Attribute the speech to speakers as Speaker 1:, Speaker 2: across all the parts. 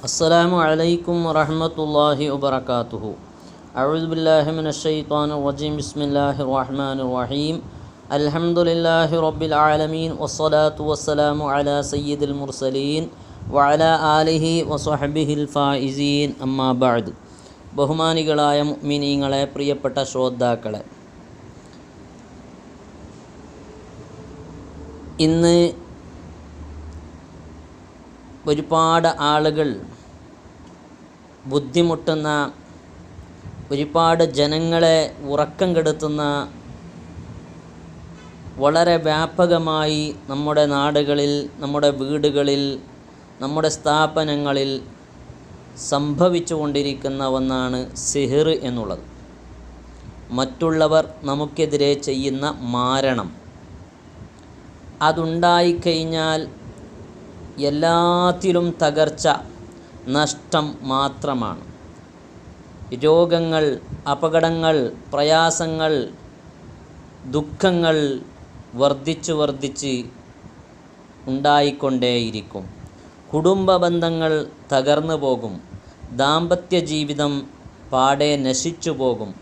Speaker 1: السلام عليكم ورحمة الله وبركاته. أعوذ بالله من الشيطان الرجيم. بسم الله الرحمن الرحيم. الحمد لله رب العالمين والصلاة والسلام على سيد المرسلين وعلى آله وصحبه الفائزين. أما بعد. ബഹുമാനികളായ മുഅ്മിനീങ്ങളെ, പ്രിയപ്പെട്ട ശ്രോതാക്കളെ, ഇന്ന് ഒരുപാട് ആളുകൾ ബുദ്ധിമുട്ടുന്ന, ഒരുപാട് ജനങ്ങളെ ഉറക്കം കെടുത്തുന്ന, വളരെ വ്യാപകമായി നമ്മുടെ നാടുകളിൽ, നമ്മുടെ വീടുകളിൽ, നമ്മുടെ സ്ഥാപനങ്ങളിൽ സംഭവിച്ചു കൊണ്ടിരിക്കുന്ന ഒന്നാണ് സിഹിർ എന്നുള്ളത്. മറ്റുള്ളവർ നമുക്കെതിരെ ചെയ്യുന്ന മാരണം. അതുണ്ടായിക്കഴിഞ്ഞാൽ എല്ലാത്തിലും തകർച്ച, നഷ്ടം മാത്രമാണ്. രോഗങ്ങൾ, അപകടങ്ങൾ, പ്രയാസങ്ങൾ, ദുഃഖങ്ങൾ വർദ്ധിച്ച് ഉണ്ടായിക്കൊണ്ടേയിരിക്കും. കുടുംബ ബന്ധങ്ങൾ തകർന്നു പോകും. ദാമ്പത്യ ജീവിതം പാടെ നശിച്ചു പോകും.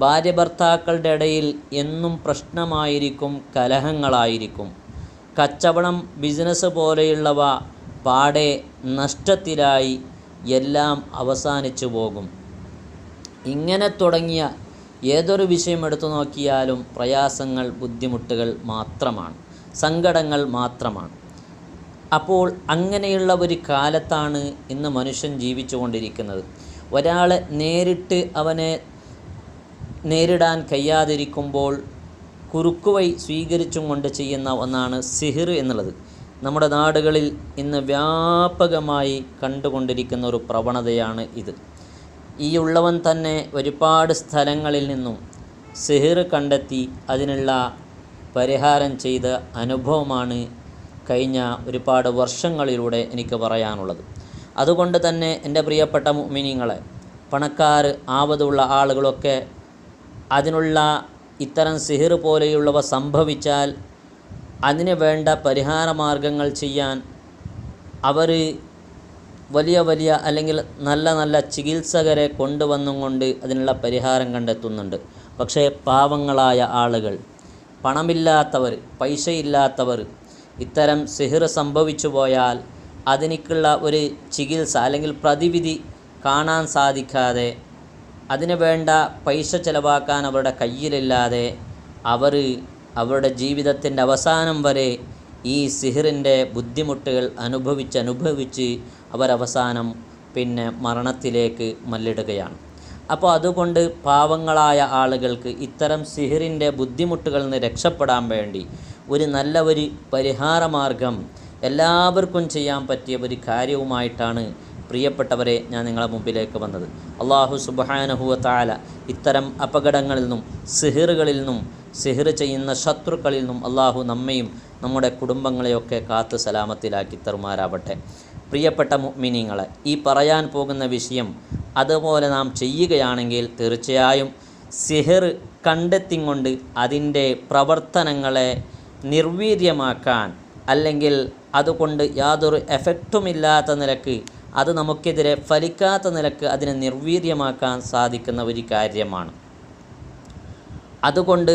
Speaker 1: ഭാര്യ ഭർത്താക്കളുടെ ഇടയിൽ എന്നും പ്രശ്നമായിരിക്കും, കലഹങ്ങളായിരിക്കും. കച്ചവടം, ബിസിനസ് പോലെയുള്ളവ പാടെ നഷ്ടത്തിലായി എല്ലാം അവസാനിച്ചു പോകും. ഇങ്ങനെ തുടങ്ങിയ ഏതൊരു വിഷയം എടുത്തു നോക്കിയാലും പ്രയാസങ്ങൾ, ബുദ്ധിമുട്ടുകൾ മാത്രമാണ്, സങ്കടങ്ങൾ മാത്രമാണ്. അപ്പോൾ അങ്ങനെയുള്ള ഒരു കാലത്താണ് ഇന്ന് മനുഷ്യൻ ജീവിച്ചു കൊണ്ടിരിക്കുന്നത്. ഒരാളെ നേരിട്ട് അവനെ നേരിടാൻ കഴിയാതിരിക്കുമ്പോൾ കുറുക്കുവഴി സ്വീകരിച്ചും കൊണ്ട് ചെയ്യുന്ന ഒന്നാണ് സിഹിർ എന്നുള്ളത്. നമ്മുടെ നാടുകളിൽ ഇന്ന് വ്യാപകമായി കണ്ടുകൊണ്ടിരിക്കുന്ന ഒരു പ്രവണതയാണ് ഇത്. ഈ ഉള്ളവൻ തന്നെ ഒരുപാട് സ്ഥലങ്ങളിൽ നിന്നും സിഹിർ കണ്ടെത്തി അതിനുള്ള പരിഹാരം ചെയ്ത അനുഭവമാണ് കഴിഞ്ഞ ഒരുപാട് വർഷങ്ങളിലൂടെ എനിക്ക് പറയാനുള്ളത്. അതുകൊണ്ട് തന്നെ എൻ്റെ പ്രിയപ്പെട്ട മുഅ്മിനീങ്ങളെ, പണക്കാർ, ആവതുള്ള ആളുകളൊക്കെ അതിനുള്ള ഇത്തരം സിഹിർ പോലെയുള്ളവ സംഭവിച്ചാൽ അതിന് വേണ്ട പരിഹാര മാർഗങ്ങൾ ചെയ്യാൻ അവർ വലിയ അല്ലെങ്കിൽ നല്ല ചികിത്സകരെ കൊണ്ടുവന്നും കൊണ്ട് അതിനുള്ള പരിഹാരം കണ്ടെത്തുന്നുണ്ട്. പക്ഷേ പാവങ്ങളായ ആളുകൾ, പണമില്ലാത്തവർ, പൈസയില്ലാത്തവർ ഇത്തരം സിഹിർ സംഭവിച്ചു പോയാൽ അതിനുള്ള ഒരു ചികിത്സ അല്ലെങ്കിൽ പ്രതിവിധി കാണാൻ സാധിക്കാതെ, അതിന് വേണ്ട പൈസ ചിലവാക്കാൻ അവരുടെ കയ്യിലില്ലാതെ അവരുടെ ജീവിതത്തിൻ്റെ അവസാനം വരെ ഈ സിഹിറിൻ്റെ ബുദ്ധിമുട്ടുകൾ അനുഭവിച്ച് അവരവസാനം മരണത്തിലേക്ക് മല്ലിടുകയാണ്. അപ്പോൾ അതുകൊണ്ട് പാവങ്ങളായ ആളുകൾക്ക് ഇത്തരം സിഹിറിൻ്റെ ബുദ്ധിമുട്ടുകളിൽ നിന്ന് രക്ഷപ്പെടാൻ വേണ്ടി ഒരു പരിഹാരമാർഗം എല്ലാവർക്കും ചെയ്യാൻ പറ്റിയ ഒരു കാര്യവുമായിട്ടാണ് പ്രിയപ്പെട്ടവരെ ഞാൻ നിങ്ങളുടെ മുമ്പിലേക്ക് വന്നത്. അല്ലാഹു സുബ്ഹാനഹു വ തആല ഇത്തരം അപകടങ്ങളിൽ നിന്നും, സിഹിറുകളിൽ നിന്നും, സിഹിർ ചെയ്യുന്ന ശത്രുക്കളിൽ നിന്നും അല്ലാഹു നമ്മയും നമ്മുടെ കുടുംബങ്ങളെയൊക്കെ കാത്ത് സലാമത്തിലാക്കി തരുമാറാവട്ടെ. പ്രിയപ്പെട്ട മുഅ്മിനീങ്ങളെ, ഈ പറയാൻ പോകുന്ന വിഷയം അതുപോലെ നാം ചെയ്യുകയാണെങ്കിൽ തീർച്ചയായും സിഹിർ കണ്ടെത്തിക്കൊണ്ട് അതിൻ്റെ പ്രവർത്തനങ്ങളെ നിർവീര്യമാക്കാൻ, അല്ലെങ്കിൽ അതുകൊണ്ട് യാതൊരു എഫക്റ്റുമില്ലാത്ത നിലക്ക്, അത് നമുക്കെതിരെ ഫലിക്കാത്ത നിലക്ക് അതിനെ നിർവീര്യമാക്കാൻ സാധിക്കുന്ന ഒരു കാര്യമാണ്. അതുകൊണ്ട്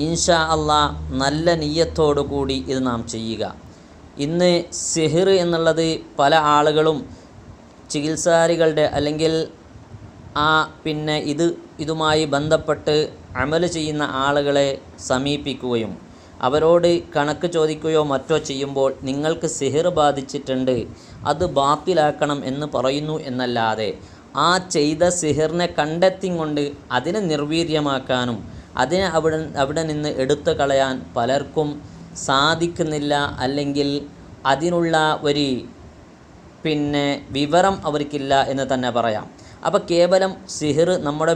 Speaker 1: ഇൻഷാ അല്ലാഹ് നല്ല നിയ്യത്തോടു കൂടി ഇത് നാം ചെയ്യുക. ഇന്ന് സിഹിർ എന്നുള്ളത് പല ആളുകളും ചികിത്സാരികളുടെ അല്ലെങ്കിൽ ഇതുമായി ബന്ധപ്പെട്ട് അമൽ ചെയ്യുന്ന ആളുകളെ സമീപിക്കുകയും അവരോട് കണക്ക് ചോദിക്കുകയോ മറ്റോ ചെയ്യുമ്പോൾ നിങ്ങൾക്ക് സിഹിർ ബാധിച്ചിട്ടുണ്ട്, അത് ബാത്തിലാക്കണം എന്ന് പറയുന്നു എന്നല്ലാതെ ആ ചെയ്ത സിഹിറിനെ കണ്ടെത്തിക്കൊണ്ട് അതിനെ നിർവീര്യമാക്കാനും അതിനെ അവിടെ നിന്ന് എടുത്തു കളയാൻ പലർക്കും സാധിക്കുന്നില്ല, അല്ലെങ്കിൽ അതിനുള്ള ഒരു വിവരം അവർക്കില്ല എന്ന് തന്നെ പറയാം. അപ്പോൾ കേവലം സിഹിർ നമ്മുടെ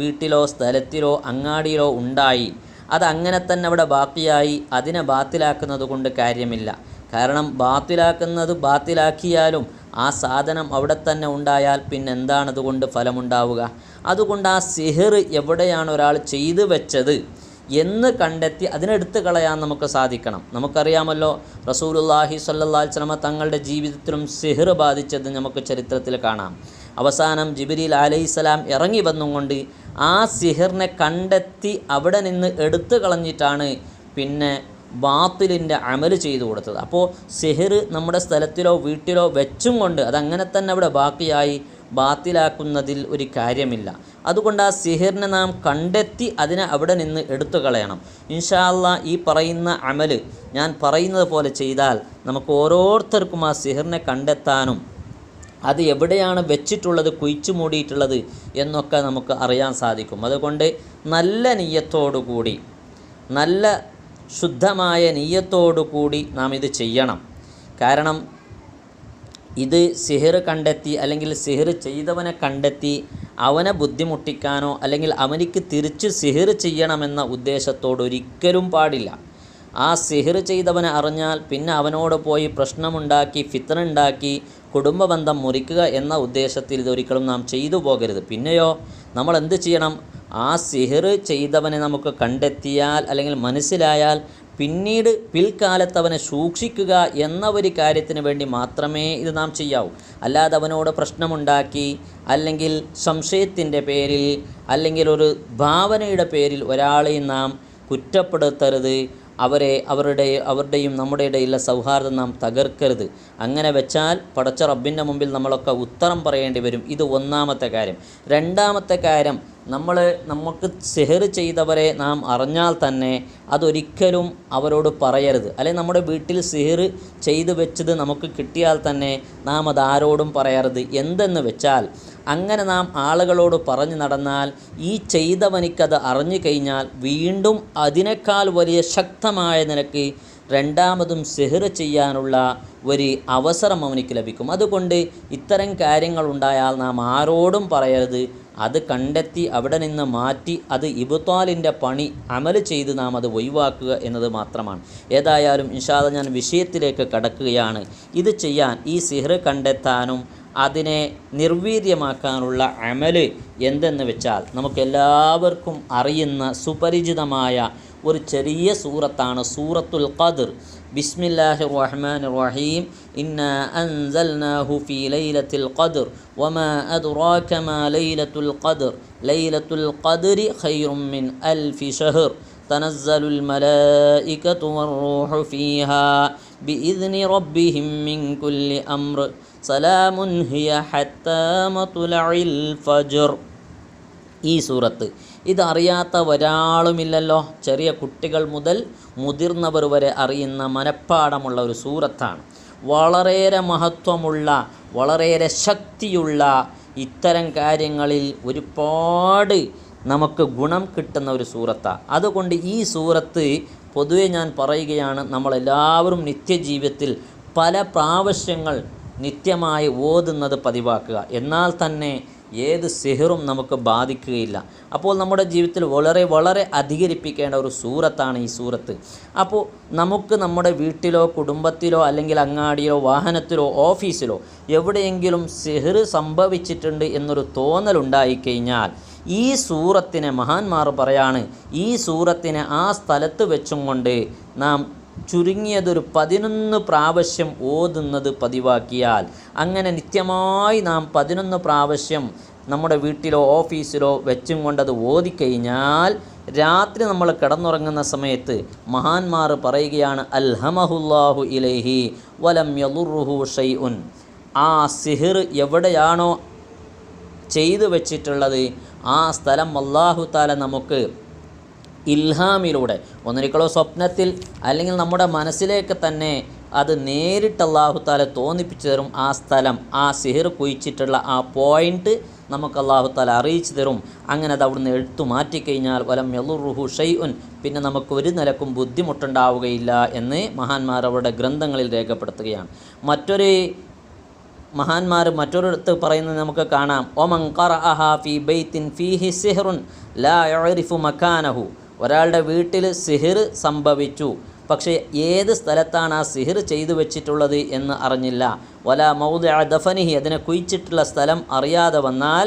Speaker 1: വീട്ടിലോ സ്ഥലത്തിലോ അങ്ങാടിയിലോ ഉണ്ടായി, അത് അങ്ങനെ തന്നെ അവിടെ ബാക്കിയായി അതിനെ ബാത്തിലാക്കുന്നത് കൊണ്ട് കാര്യമില്ല. കാരണം ബാത്തിലാക്കിയാലും ആ സാധനം അവിടെ തന്നെ ഉണ്ടായാൽ പിന്നെന്താണ് അതുകൊണ്ട് ഫലമുണ്ടാവുക? അതുകൊണ്ട് ആ സിഹിർ എവിടെയാണ് ഒരാൾ ചെയ്തു വെച്ചത് എന്ന് കണ്ടെത്തി അതിനെടുത്ത് കളയാൻ നമുക്ക് സാധിക്കണം. നമുക്കറിയാമല്ലോ റസൂലുള്ളാഹി സ്വല്ലല്ലാഹി അലൈഹി വസല്ലമ തങ്ങളുടെ ജീവിതത്തിലും സിഹ്ർ ബാധിച്ചത് നമുക്ക് ചരിത്രത്തിൽ കാണാം. അവസാനം ജിബ്രീൽ അലൈഹിസ്സലാം ഇറങ്ങി വന്നുകൊണ്ട് ആ സിഹ്റിനെ കണ്ടെത്തി അവിടെ നിന്ന് എടുത്തു കളഞ്ഞിട്ടാണ് പിന്നെ ബാത്തിലിൻ്റെ അമൽ ചെയ്തു കൊടുത്തത്. അപ്പോൾ സിഹ്ർ നമ്മുടെ സ്ഥലത്തിലോ വീട്ടിലോ വെച്ചും കൊണ്ട് അതങ്ങനെ തന്നെ അവിടെ ബാക്കിയായി ബാത്തിലാക്കുന്നതിൽ ഒരു കാര്യമില്ല. അതുകൊണ്ട് ആ സിഹിറിനെ നാം കണ്ടെത്തി അതിനെ അവിടെ നിന്ന് എടുത്തു കളയണം. ഇൻഷാ അല്ലാഹ് ഈ പറയുന്ന അമൽ ഞാൻ പറയുന്നത് പോലെ ചെയ്താൽ നമുക്ക് ഓരോരുത്തർക്കും ആ സിഹിറിനെ കണ്ടെത്താനും അത് എവിടെയാണ് വെച്ചിട്ടുള്ളത്, കുഴിച്ചു മൂടിയിട്ടുള്ളത് എന്നൊക്കെ നമുക്ക് അറിയാൻ സാധിക്കും. അതുകൊണ്ട് നല്ല നിയ്യത്തോടുകൂടി, നല്ല ശുദ്ധമായ നിയ്യത്തോടുകൂടി നാം ഇത് ചെയ്യണം. കാരണം ഇത് സിഹിർ കണ്ടെത്തി അല്ലെങ്കിൽ സിഹിർ ചെയ്തവനെ കണ്ടെത്തി അവനെ ബുദ്ധിമുട്ടിക്കാനോ അല്ലെങ്കിൽ അവനിക്ക് തിരിച്ച് സിഹിർ ചെയ്യണമെന്ന ഉദ്ദേശത്തോട് ഒരിക്കലും പാടില്ല. ആ സിഹിർ ചെയ്തവനെ അറിഞ്ഞാൽ പിന്നെ അവനോട് പോയി പ്രശ്നമുണ്ടാക്കി ഫിത്ന ഉണ്ടാക്കി കുടുംബബന്ധം മുറിക്കുക എന്ന ഉദ്ദേശത്തിൽ ഇതൊരിക്കലും നാം ചെയ്തു പോകരുത്. പിന്നെയോ നമ്മൾ എന്ത് ചെയ്യണം? ആ സിഹിർ ചെയ്തവനെ നമുക്ക് കണ്ടെത്തിയാൽ അല്ലെങ്കിൽ മനസ്സിലായാൽ പിന്നീട് പിൽക്കാലത്ത് അവനെ സൂക്ഷിക്കുക എന്ന ഒരു കാര്യത്തിന് വേണ്ടി മാത്രമേ ഇത് നാം ചെയ്യാവൂ. അല്ലാതെ അവനോട് പ്രശ്നമുണ്ടാക്കി അല്ലെങ്കിൽ സംശയത്തിൻ്റെ പേരിൽ അല്ലെങ്കിൽ ഒരു ഭാവനയുടെ പേരിൽ ഒരാളെയും നാം കുറ്റപ്പെടുത്തരുത്. അവരുടെയും നമ്മുടെ ഇടയിലുള്ള സൗഹാർദ്ദം നാം തകർക്കരുത്. അങ്ങനെ വെച്ചാൽ പടച്ച റബ്ബിൻ്റെ മുമ്പിൽ നമ്മളൊക്കെ ഉത്തരം പറയേണ്ടി വരും. ഇത് ഒന്നാമത്തെ കാര്യം. രണ്ടാമത്തെ കാര്യം, നമുക്ക് സിഹർ ചെയ്തവരെ നാം അറിഞ്ഞാൽ തന്നെ അതൊരിക്കലും അവരോട് പറയരുത്. അല്ലെങ്കിൽ നമ്മുടെ വീട്ടിൽ സിഹർ ചെയ്തു വെച്ചത് നമുക്ക് കിട്ടിയാൽ തന്നെ നാം അതാരോടും പറയരുത്. എന്തെന്ന് വെച്ചാൽ അങ്ങനെ നാം ആളുകളോട് പറഞ്ഞു നടന്നാൽ ഈ ചെയ്തവനിക്കത് അറിഞ്ഞു കഴിഞ്ഞാൽ വീണ്ടും അതിനേക്കാൾ വലിയ ശക്തമായ നിലയ്ക്ക് രണ്ടാമതും സിഹർ ചെയ്യാനുള്ള ഒരു അവസരം അവനിക്ക് ലഭിക്കും. അതുകൊണ്ട് ഇത്തരം കാര്യങ്ങളുണ്ടായാൽ നാം ആരോടും പറയരുത്. അത് കണ്ടെത്തി അവിടെ നിന്ന് മാറ്റി അത് ഇബ്താലിൻ്റെ പണി അമൽ ചെയ്ത് നാം അത് ഒഴിവാക്കുക എന്നത് മാത്രമാണ്. ഏതായാലും ഇൻഷാ അല്ലാഹ് ഞാൻ വിഷയത്തിലേക്ക് കടക്കുകയാണ്. ഇത് ചെയ്യാൻ, ഈ സിഹർ കണ്ടെത്താനും അതിനെ നിർവീര്യമാക്കാനുള്ള അമൽ എന്തെന്ന് വെച്ചാൽ നമുക്കെല്ലാവർക്കും അറിയുന്ന സുപരിചിതമായ ഒരു ചെറിയ സൂറത്താണ് സൂറത്തുൽ ഖദ്ർ. ബിസ്മില്ലാഹിർ റഹ്മാനിർ റഹീം. ഇന്നാ അൻസൽനാഹു ഫീ ലൈലത്തിൽ ഖദ്ർ വമാ അദ്റാക മാ ലൈലത്തുൽ ഖദ്ർ ലൈലത്തുൽ ഖദ്രി ഖൈറും മിൻ അൽഫി ശഹർ തനസ്സലുൽ മലായികതു വറൂഹു ഫീഹാ ബിഇദ്നി റബ്ബിഹിം മിൻ കുല്ലി അംർ സലാമുൻ ഹിയ ഹത്താ മത്ലഇൽ ഫജ്ർ. ഈ സൂറത്ത് ഇതറിയാത്ത ഒരാളുമില്ലല്ലോ. ചെറിയ കുട്ടികൾ മുതൽ മുതിർന്നവർ വരെ അറിയുന്ന മനഃപ്പാടമുള്ള ഒരു സൂറത്താണ്. വളരെയേറെ മഹത്വമുള്ള, വളരെയേറെ ശക്തിയുള്ള, ഇത്തരം കാര്യങ്ങളിൽ ഒരുപാട് നമുക്ക് ഗുണം കിട്ടുന്ന ഒരു സൂറത്താണ്. അതുകൊണ്ട് ഈ സൂറത്ത് പൊതുവെ ഞാൻ പറയുകയാണ്, നമ്മളെല്ലാവരും നിത്യജീവിതത്തിൽ പല പ്രാവശ്യങ്ങൾ നിത്യമായി ഓതുന്നത് പതിവാക്കുക. എന്നാൽ തന്നെ ഏത് സിഹറും നമുക്ക് ബാധിക്കുകയില്ല. അപ്പോൾ നമ്മുടെ ജീവിതത്തിൽ വളരെ വളരെ അധികരിപ്പിക്കേണ്ട ഒരു സൂറത്താണ് ഈ സൂറത്ത്. അപ്പോൾ നമുക്ക് നമ്മുടെ വീട്ടിലോ കുടുംബത്തിലോ അല്ലെങ്കിൽ അങ്ങാടിയിലോ വാഹനത്തിലോ ഓഫീസിലോ എവിടെയെങ്കിലും സിഹർ സംഭവിച്ചിട്ടുണ്ട് എന്നൊരു തോന്നലുണ്ടായിക്കഴിഞ്ഞാൽ ഈ സൂറത്തിനെ മഹാന്മാർ പറയാണ്, ഈ സൂറത്തിനെ ആ സ്ഥലത്ത് വെച്ചും കൊണ്ട് നാം ചുരുങ്ങിയതൊരു 11 പ്രാവശ്യം ഓതുന്നത് പതിവാക്കിയാൽ, അങ്ങനെ നിത്യമായി നാം 11 പ്രാവശ്യം നമ്മുടെ വീട്ടിലോ ഓഫീസിലോ വെച്ചും കൊണ്ടത് ഓതിക്കഴിഞ്ഞാൽ രാത്രി നമ്മൾ കിടന്നുറങ്ങുന്ന സമയത്ത് മഹാന്മാർ പറയുകയാണ്, അൽഹമഹുല്ലാഹു ഇലൈഹി വലം യളുറുഹു ഷൈഉൻ. ആ സിഹിർ എവിടെയാണോ ചെയ്തു വെച്ചിട്ടുള്ളത് ആ സ്ഥലം അല്ലാഹു തആല നമുക്ക് ഇൽഹാമിലൂടെ, ഒന്നിരിക്കലോ സ്വപ്നത്തിൽ അല്ലെങ്കിൽ നമ്മുടെ മനസ്സിലേക്ക് തന്നെ അത് നേരിട്ട് അല്ലാഹു തആല തോന്നിപ്പിച്ചു തരും. ആ സ്ഥലം, ആ സിഹിർ കുഴിച്ചിട്ടുള്ള ആ പോയിൻ്റ് നമുക്ക് അല്ലാഹു തആല അറിയിച്ചു തരും. അങ്ങനെ അത് അവിടുന്ന് എടുത്തു മാറ്റിക്കഴിഞ്ഞാൽ വലം യളുറുഹു ഷൈഉൻ, പിന്നെ നമുക്ക് ഒരു നിലക്കും ബുദ്ധിമുട്ടുണ്ടാവുകയില്ല എന്ന് മഹാന്മാർ അവരുടെ ഗ്രന്ഥങ്ങളിൽ രേഖപ്പെടുത്തുകയാണ്. മഹാന്മാർ മറ്റൊരിടത്ത് പറയുന്നത് നമുക്ക് കാണാം, ഒമൻ ഖറഅഹാ ഫീ ബൈത്തിൻ ഫീഹി സിഹ്റുൻ ലാ യഅരിഫു മകാനഹു. ഒരാളുടെ വീട്ടിൽ സിഹിർ സംഭവിച്ചു, പക്ഷേ ഏത് സ്ഥലത്താണ് ആ സിഹിർ ചെയ്തു വെച്ചിട്ടുള്ളത് എന്ന് അറിഞ്ഞില്ല. വല മൗദിഅ ദഫനിഹി, അതിനെ കുഴിച്ചിട്ടുള്ള സ്ഥലം അറിയാതെ വന്നാൽ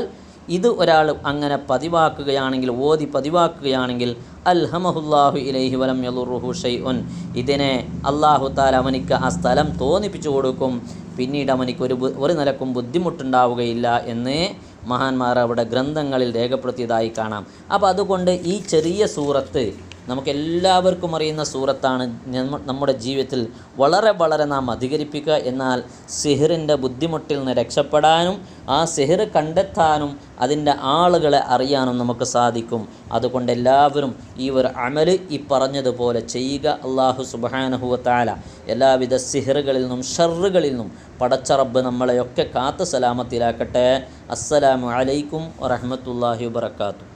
Speaker 1: ഇത് ഒരാൾ അങ്ങനെ പതിവാക്കുകയാണെങ്കിൽ, ഓതി പതിവാക്കുകയാണെങ്കിൽ അൽഹമഹുല്ലാഹു ഇലൈഹി വലം യളുറുഹു ഷൈഉൻ, ഇതിനെ അള്ളാഹു താല അവനിക്ക് ആ സ്ഥലം തോന്നിപ്പിച്ചു കൊടുക്കും, പിന്നീട് അവനിക്ക് ഒരു നിലക്കും ബുദ്ധിമുട്ടുണ്ടാവുകയില്ല എന്ന് മഹാന്മാർ അവിടെ ഗ്രന്ഥങ്ങളിൽ രേഖപ്പെടുത്തിയതായി കാണാം. അപ്പോൾ അതുകൊണ്ട് ഈ ചെറിയ സൂറത്ത് നമുക്കെല്ലാവർക്കും അറിയുന്ന സൂറത്താണ്. നമ്മുടെ ജീവിതത്തിൽ വളരെ വളരെ നാം അധികരിപ്പിക്കുക. എന്നാൽ സിഹിറിൻ്റെ ബുദ്ധിമുട്ടിൽ നിന്ന് രക്ഷപ്പെടാനും ആ സിഹിർ കണ്ടെത്താനും അതിൻ്റെ ആളുകളെ അറിയാനും നമുക്ക് സാധിക്കും. അതുകൊണ്ട് എല്ലാവരും ഈ ഒരു അമല് ഈ പറഞ്ഞതുപോലെ ചെയ്യുക. അല്ലാഹു സുബ്ഹാനഹു വ തആല എല്ലാവിധ സിഹിറുകളിൽ നിന്നും ഷർറുകളിൽ നിന്നും പടച്ച റബ്ബ് നമ്മളെയൊക്കെ കാത്ത് സലാമത്തിലാക്കട്ടെ. അസ്സലാമു അലൈക്കും വറഹ്മത്തുള്ളാഹി വബറകാതുഹു.